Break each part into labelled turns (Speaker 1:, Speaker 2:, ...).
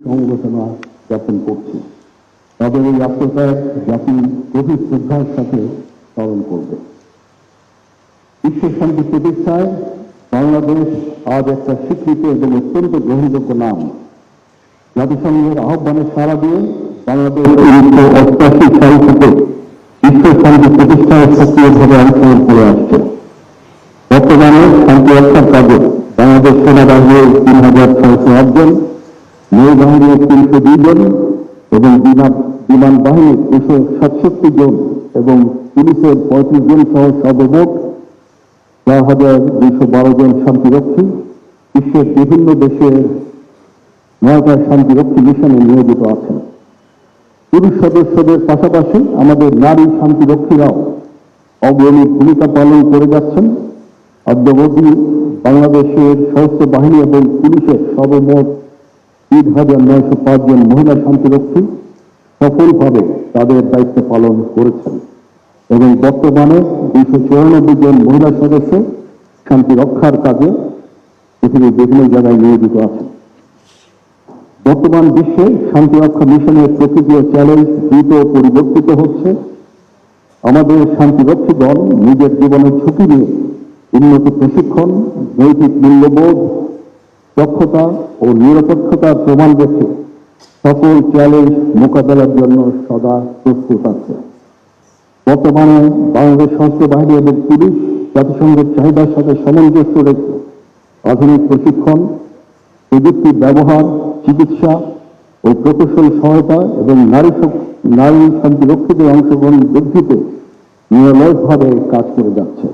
Speaker 1: সমবেদনা জ্ঞাপন করছি। তাদের এই আত্মত্যাগ জাতি গভীর শ্রদ্ধার সাথে স্মরণ করবে। বিশ্ব শান্তি প্রতিষ্ঠায় বাংলাদেশ আজ একটা স্বীকৃত এবং অত্যন্ত গ্রহণযোগ্য নাম। জাতিসংঘের আহ্বানে সাড়া দিয়ে বাংলাদেশ 1988 সাল থেকে বিশ্ব শান্তি প্রতিষ্ঠায় সক্রিয়ভাবে অংশগ্রহণ করে আসছে। বর্তমানে শান্তি রক্ষার কাজে বাংলাদেশ সেনাবাহিনীর 3608 জন, নৌবাহিনীর 302 জন এবং বিমান বাহিনীর 267 জন এবং পুলিশের 35 জন সহ সর্বমোট 4212 জন শান্তিরক্ষী বিশ্বের বিভিন্ন দেশের 9টা শান্তিরক্ষী মিশনে নিয়োজিত আছেন। পুরুষ সদস্যদের পাশাপাশি আমাদের নারী শান্তিরক্ষীরাও অগ্রণী ভূমিকা পালন করে যাচ্ছেন। অদ্যাবধি বাংলাদেশের সশস্ত্র বাহিনী এবং পুলিশের সর্বমোট 3905 জন মহিলা শান্তিরক্ষী সফলভাবে তাদের দায়িত্ব পালন করেছেন এবং বর্তমানে 294 জন মহিলা সদস্য শান্তি রক্ষার কাজে পৃথিবীর বিভিন্ন জায়গায় নিয়োজিত আছেন। বর্তমান বিশ্বে শান্তি রক্ষা মিশনের প্রকৃতি ও চ্যালেঞ্জ দ্রুত পরিবর্তিত হচ্ছে। আমাদের শান্তিরক্ষী দল নিজের জীবনের ঝুঁকি নিয়ে উন্নত প্রশিক্ষণ, নৈতিক মূল্যবোধ, দক্ষতা ও নিরপেক্ষতার প্রমাণ রেখে সকল চ্যালেঞ্জ মোকাবেলার জন্য সদা প্রস্তুত আছে। বর্তমানে বাংলাদেশ সশস্ত্র বাহিনী এবং পুলিশ জাতিসংঘের চাহিদার সাথে সামঞ্জস্য রেখে আধুনিক প্রশিক্ষণ, প্রযুক্তির ব্যবহার, চিকিৎসা ও প্রকৌশল সহায়তা এবং নারী শান্তিরক্ষীদের অংশগ্রহণ বৃদ্ধিতে নিরলসভাবে কাজ করে যাচ্ছে।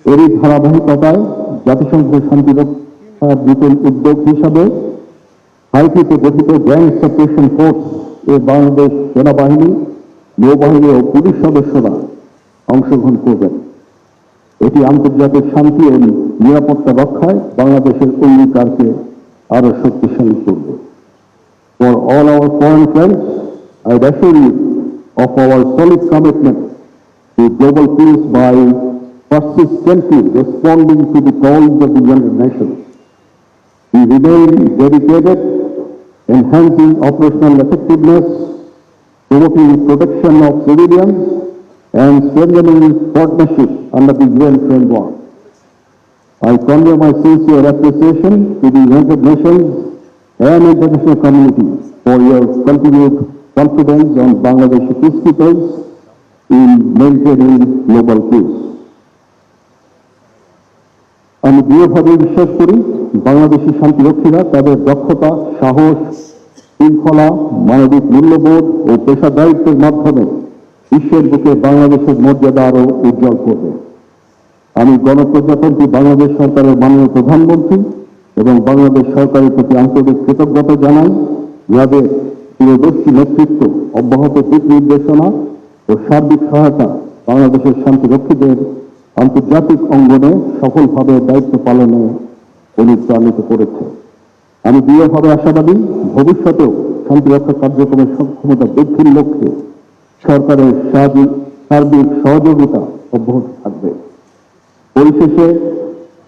Speaker 1: এরই ধারাবাহিকতায় জাতিসংঘের শান্তিরক্ষার নতুন উদ্যোগ হিসাবে হাইতিতে গঠিত জয়েন্ট সেপারেশন ফোর্স এ বাংলাদেশ সেনাবাহিনী, নৌবাহিনী ও পুলিশ সদস্যরা অংশগ্রহণ করবেন। এটি আন্তর্জাতিক শান্তি ও নিরাপত্তা রক্ষায় বাংলাদেশের অঙ্গীকারকে আরো শক্তিশালী করবে। For all our foreign friends, I assure you of our solid commitment to global peace by persistently responding to the calls of the United Nations. We remain dedicated, enhancing operational effectiveness, promoting protection of civilians, and strengthening partnership under the UN framework. I convey my sincere appreciation to the United Nations and international community for your continued confidence on Bangladeshi peacekeepers in maintaining global peace. আমি দৃঢ়ভাবে বিশ্বাস করি বাংলাদেশি শান্তিরক্ষীরা তাদের দক্ষতা, সাহস, শৃঙ্খলা, মানবিক মূল্যবোধ ও পেশাদারিত্বের মাধ্যমে বিশ্বের বুকে বাংলাদেশের মর্যাদা আরও উজ্জ্বল করবে। আমি গণপ্রজাতন্ত্রী বাংলাদেশ সরকারের মাননীয় প্রধানমন্ত্রী এবং বাংলাদেশ সরকারের প্রতি আন্তরিক কৃতজ্ঞতা জানাই, যাদের দূরদর্শী নেতৃত্ব, অব্যাহত দিক নির্দেশনা ও সার্বিক সহায়তা বাংলাদেশের শান্তিরক্ষীদের আন্তর্জাতিক অঙ্গনে সফলভাবে দায়িত্ব পালনে অনুপ্রাণিত করেছে। আমি দৃঢ়ভাবে আশাবাদী ভবিষ্যতেও শান্তিরক্ষা কার্যক্রমের সক্ষমতা বৃদ্ধির লক্ষ্যে সরকারের সার্বিক সহযোগিতা অব্যাহত থাকবে। পরিশেষে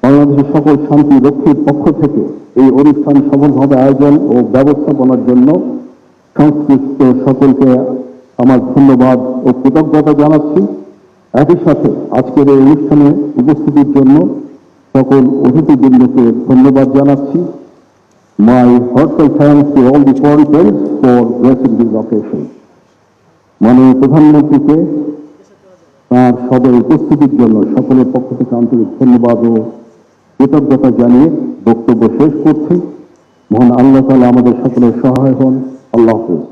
Speaker 1: বাংলাদেশের সকল শান্তি রক্ষীর পক্ষ থেকে এই অনুষ্ঠান সফলভাবে আয়োজন ও ব্যবস্থাপনার জন্য সংশ্লিষ্ট সকলকে আমার ধন্যবাদ ও কৃতজ্ঞতা জানাচ্ছি। একই সাথে আজকের এই অনুষ্ঠানে উপস্থিতির জন্য সকল অতিথিবৃন্দকে ধন্যবাদ জানাচ্ছি। My heartfelt thanks to all the foreign friends for gracing this occasion. মাননীয় প্রধানমন্ত্রীকে তার সদয় উপস্থিতির জন্য সকলের পক্ষ থেকে আন্তরিক ধন্যবাদ ও কৃতজ্ঞতা জানিয়ে বক্তব্য শেষ করছি। মহান আল্লাহ তাআলা আমাদের সকলের সহায় হন। আল্লাহ হাফেজ।